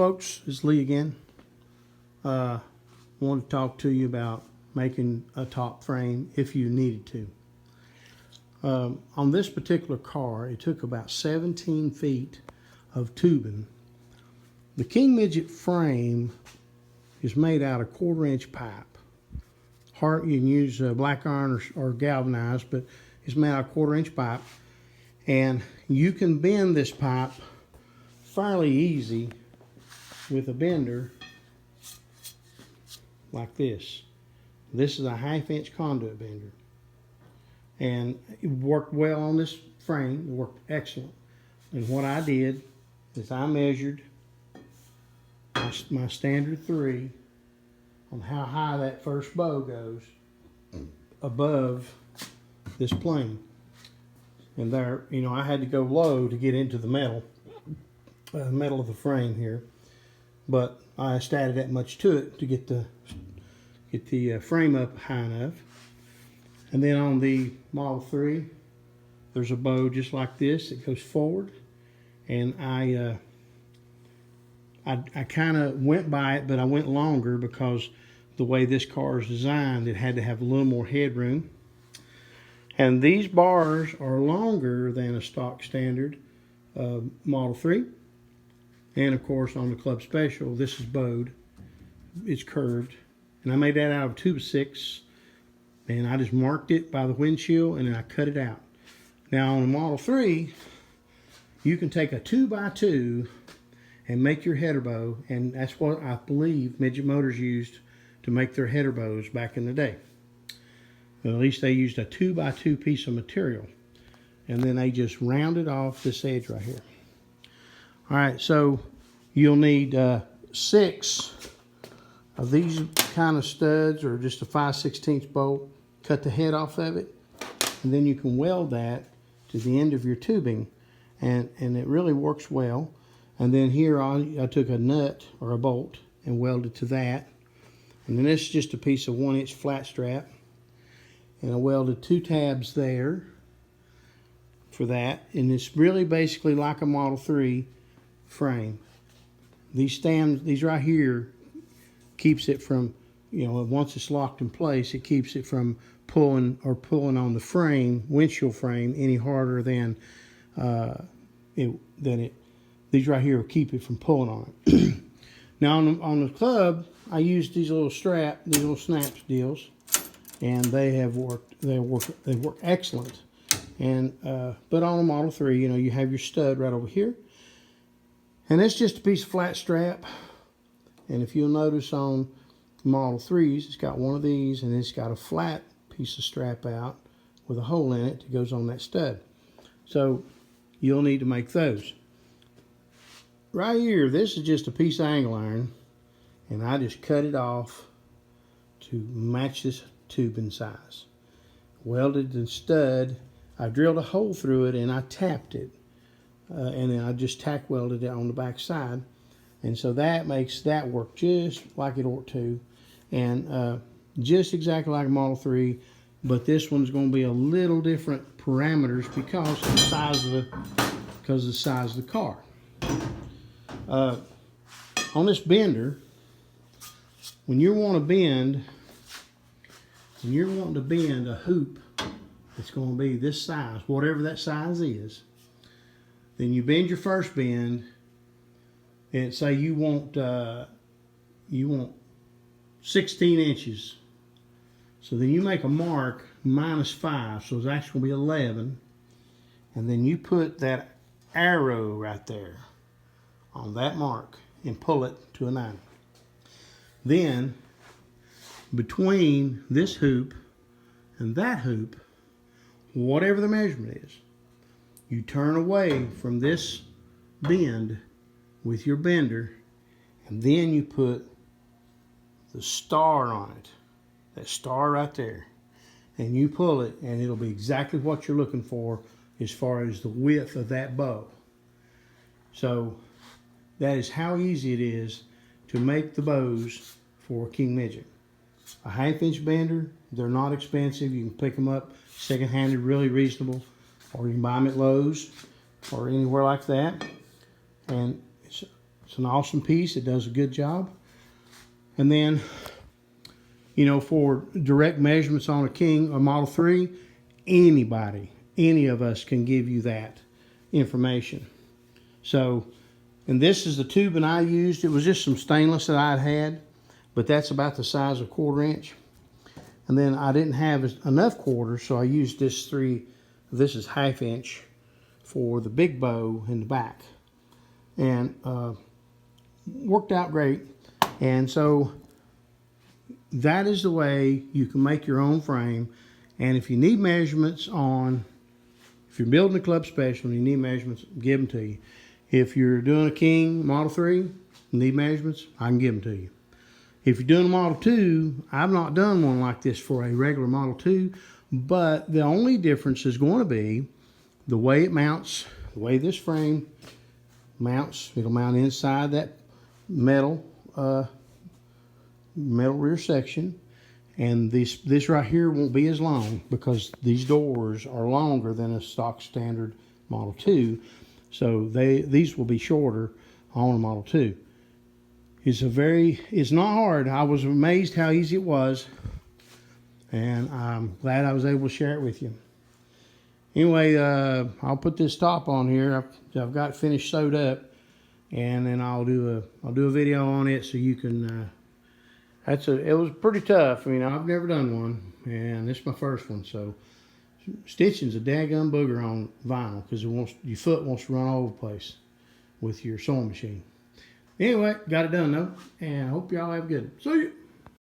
Folks, it's Lee again. Want to talk to you about making a top frame if you needed to. On this particular car, it took about 17 feet of tubing. The King Midget frame is made out of 1/4-inch pipe. You can use black iron or galvanized, but it's made out of 1/4-inch pipe. And you can bend this pipe fairly easy with a bender like this. This is a 1/2-inch conduit bender. And it worked well on this frame. It worked excellent. And what I did is I measured my standard 3 on how high that first bow goes above this plane. And there, I had to go low to get into the metal of the frame here. But I just added that much to it to get the frame up high enough. And then on the Model 3, there's a bow just like this that goes forward. And I kind of went by it, but I went longer because the way this car is designed, it had to have a little more headroom. And these bars are longer than a stock standard Model 3. And of course on the Club Special, this is bowed. It's curved. And I made that out of 2x6. And I just marked it by the windshield and then I cut it out. Now on the Model 3, you can take a 2x2 and make your header bow. And that's what I believe Midget Motors used to make their header bows back in the day. Well, at least they used a 2x2 piece of material. And then they just rounded off this edge right here. All right, so you'll need 6 of these kind of studs or just a 5/16 bolt. Cut the head off of it, and then you can weld that to the end of your tubing, and it really works well. And then here I took a nut or a bolt and welded to that. And then this is just a piece of 1-inch flat strap. And I welded 2 tabs there for that. And it's really basically like a Model 3 frame. These right here keeps it from, once it's locked in place, it keeps it from pulling on the frame, windshield frame, any harder than these right here will keep it from pulling on it. Now on the Club, I used these little snaps deals, and they work excellent. And but on a Model 3, you have your stud right over here, and it's just a piece of flat strap. And if you'll notice on Model 3s, it's got one of these, and it's got a flat piece of strap out with a hole in it that goes on that stud. So you'll need to make those. Right here, this is just a piece of angle iron, and I just cut it off to match this tubing size. Welded the stud. I drilled a hole through it and I tapped it, and then I just tack welded it on the back side. And so that makes that work just like it ought to, and just exactly like a Model 3, but this one's going to be a little different parameters because of the size of the car. On this bender, when you're wanting to bend a hoop that's going to be this size, whatever that size is, then you bend your first bend. And say you want 16 inches. So then you make a mark -5, so it's actually going to be 11. And then you put that arrow right there on that mark and pull it to a 90. Then between this hoop and that hoop, whatever the measurement is, you turn away from this bend with your bender, and then you put the star on it, that star right there, and you pull it, and it'll be exactly what you're looking for as far as the width of that bow. So that is how easy it is to make the bows for King Midget. A 1/2-inch bender, they're not expensive. You can pick them up second-handed, really reasonable, or you can buy them at Lowe's or anywhere like that. And It's an awesome piece. It does a good job. And then, you know, for direct measurements on a King or Model 3, anybody, any of us can give you that information. So, and this is the tubing I used. It was just some stainless that I'd had, but that's about the size of 1/4 inch. And then I didn't have enough quarters, so I used this this is 1/2 inch for the big bow in the back. And worked out great. And so that is the way you can make your own frame. And if you need measurements if you're building a Club Special and you need measurements, give them to you. If you're doing a King Model 3, need measurements, I can give them to you. If you're doing a Model 2, I've not done one like this for a regular Model 2, but the only difference is going to be the way it mounts, the way this frame mounts. It'll mount inside that metal rear section, and this right here won't be as long because these doors are longer than a stock standard Model 2, so these will be shorter on a Model 2. It's not hard. I was amazed how easy it was, and I'm glad I was able to share it with you. Anyway, I'll put this top on here. I've got it finished sewed up, and then I'll do a video on it so you can. It was pretty tough. I mean, I've never done one, and this is my first one. So stitching's a daggum booger on vinyl because your foot wants to run all over the place with your sewing machine. Anyway, got it done though, and I hope y'all have a good. See you.